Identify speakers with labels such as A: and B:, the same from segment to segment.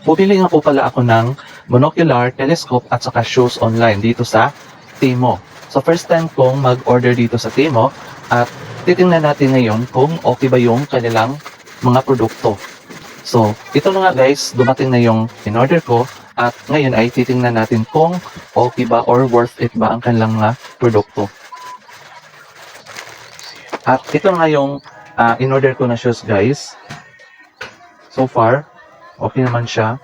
A: Bumili nga po pala ako ng monocular, telescope at saka shoes online dito sa Temo. So first time kong mag-order dito sa Temo at titingnan natin ngayon kung okay ba yung kanilang mga produkto. So ito na nga guys, dumating na yung in-order ko at ngayon ay titingnan natin kung okay ba or worth it ba ang kanilang mga produkto. At ito nga yung in-order ko na shoes guys. So far, okay naman siya.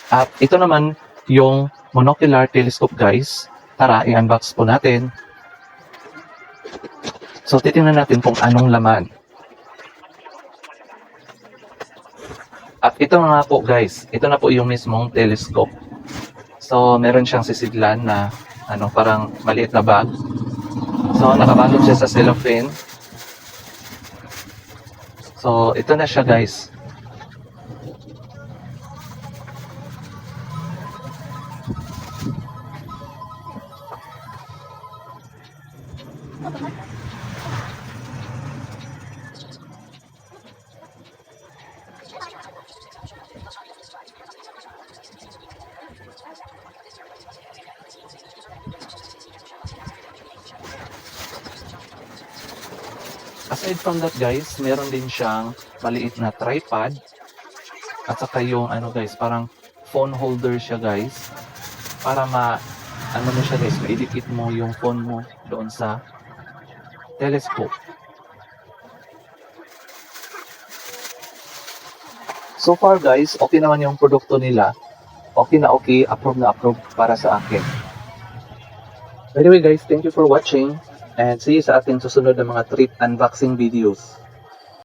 A: At ito naman yung monocular telescope guys. Tara, i-unbox po natin. So titingnan natin kung anong laman. At ito nga po guys, ito na po yung mismong telescope. So meron siyang sisidlan na parang maliit na bag. So nakabalot siya sa cellophane. So ito na siya guys. Aside from that guys, meron din siyang maliit na tripod at saka yung guys, parang phone holder siya guys para mo siya guys, maidikit mo yung phone mo doon sa telescope. So far guys, okay naman yung produkto nila. Okay na okay, approve na approve para sa akin. Anyway guys, thank you for watching and see you sa ating susunod na mga trip unboxing videos.